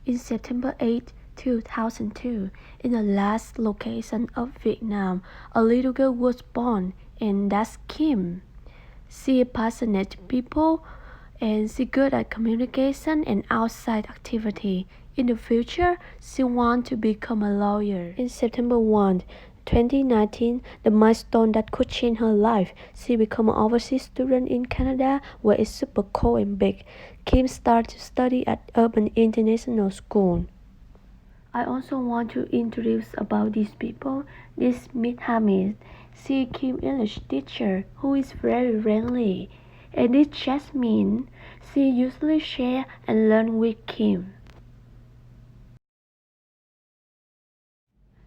In September 8, 2002, in the last location of Vietnam, a little girl was born, and that's Kim. She is passionate people, and she good at communication and outside activity. In the future, she wants to become a lawyer. In September 2019, the milestone that could change her life, she became an overseas student in Canada, where it's super cold and big. Kim started to study at Urban International School. I also want to introduce about these people. This Miss Hamid, she Kim English teacher who is very friendly. And this Jasmine, she usually share and learn with Kim.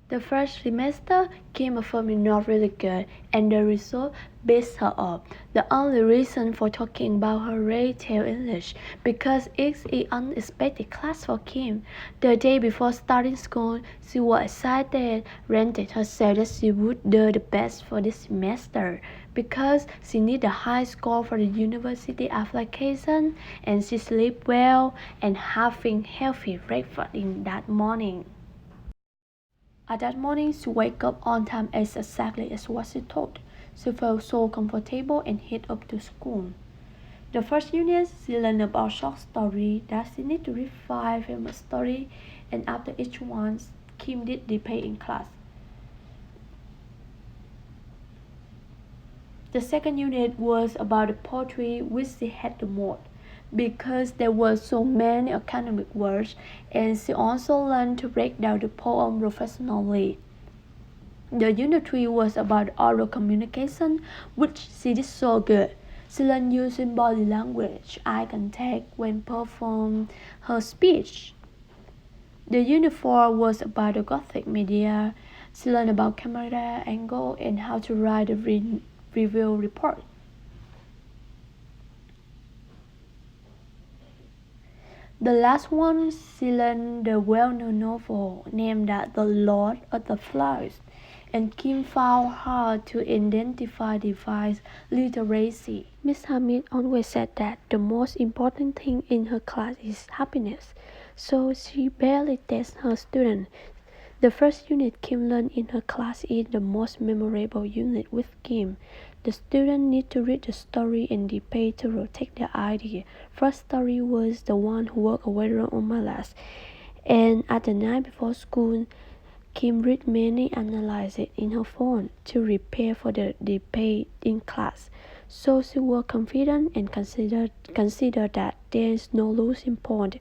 The first semester, Kim performed not really good, and the result pissed her off. The only reason for talking about her retail English because it's an unexpected class for Kim. The day before starting school, she was excited, rented herself that she would do the best for this semester because she needed a high score for the university application, and she slept well and having healthy breakfast in that morning. At that morning, she woke up on time as exactly as what she thought. She felt so comfortable and headed up to school. The first unit, she learned about short story that she need to read 5 famous stories, and after each one, Kim did debate in class. The second unit was about the poetry which she had the most because there were so many academic words, and she also learned to break down the poem professionally. The unit 3 was about oral communication, which she did so good. She learned using body language, eye contact when performing her speech. The unit 4 was about the graphic media. She learned about camera angle and how to write a review report. The last one, she learned the well-known novel named The Lord of the Flies, and Kim found hard to identify device literacy. Miss Hamid always said that the most important thing in her class is happiness, so she barely tests her students. The first unit Kim learned in her class is the most memorable unit with Kim. The students need to read the story and debate to rotate their idea. First story was The One Who Walked Away from Omalas, and at the night before school, Kim read many analyzed it in her phone to prepare for the debate in class. So she was confident and considered that there is no losing point,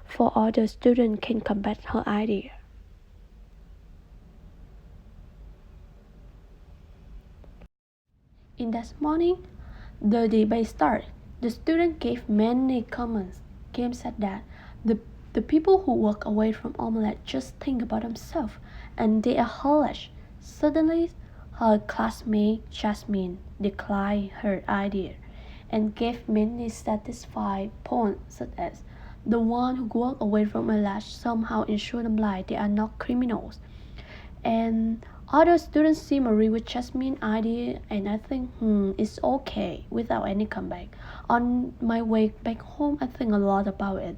for other students can combat her idea. In that morning, the debate started. The students gave many comments. Kim said that the people who walk away from omelette just think about themselves and they are hellish. Suddenly, her classmate Jasmine declined her idea and gave many satisfied points such as the one who walk away from a lash somehow ensure them like they are not criminals. And other students seem agree with Jasmine's idea, and I think it's okay without any comeback. On my way back home, I think a lot about it,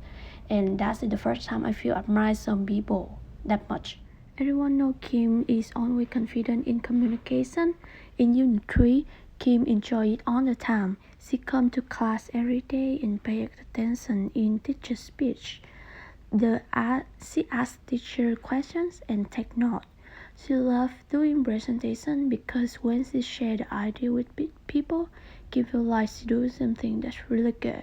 and that's the first time I feel admire some people that much. Everyone know Kim is always confident in communication. In Unit 3, Kim enjoy it all the time. She come to class every day and pay attention in teacher's speech. She asks teacher questions and take notes. She loves doing presentation because when she shares the idea with people, Kim feels like she doing something that's really good.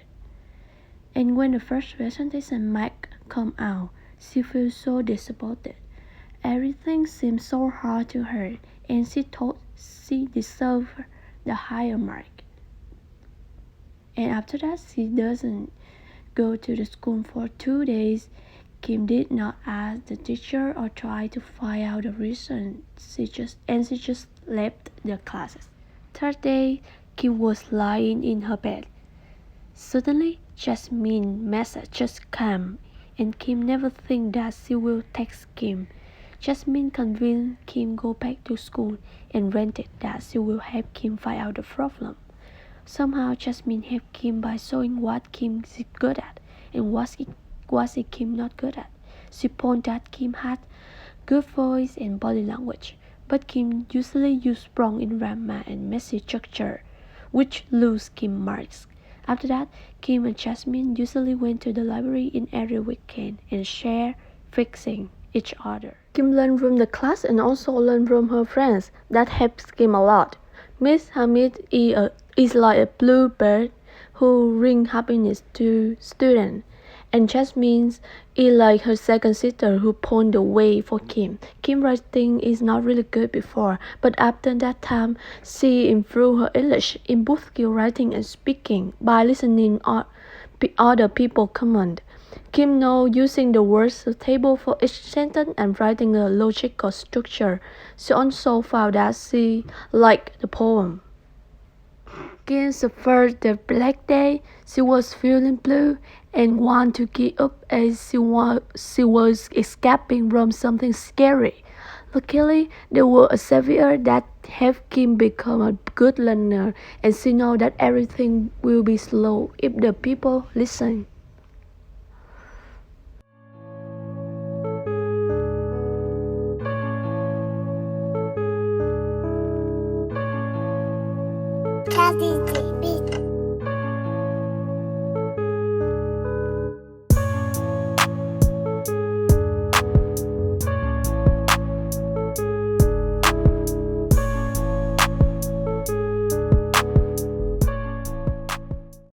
And when the first presentation mic come out, she feels so disappointed. Everything seems so hard to her, and she thought she deserved the higher mark. And after that, she doesn't go to the school for 2 days. Kim did not ask the teacher or try to find out the reason. She just left the classes. Third day, Kim was lying in her bed. Suddenly, Jasmine's message just came, and Kim never think that she will text Kim. Jasmine convinced Kim go back to school and rented that she will help Kim find out the problem. Somehow, Jasmine helped Kim by showing what Kim is good at and what is Kim not good at. She pointed that Kim had good voice and body language, but Kim usually used wrong grammar and messy structure, which lose Kim marks. After that, Kim and Jasmine usually went to the library in every weekend and shared fixing each other. Kim learned from the class and also learned from her friends. That helps Kim a lot. Miss Hamid is like a bluebird who brings happiness to students. And Jasmine is like her second sister who points the way for Kim. Kim's writing is not really good before, but after that time, she improved her English in both skill writing and speaking by listening other people comment. Kim knows using the words table for each sentence and writing a logical structure. She also found that she liked the poem. Kim suffered the black day. She was feeling blue and wanted to give up as she was escaping from something scary. Luckily, there was a savior that helped Kim become a good learner, and she knows that everything will be slow if the people listen.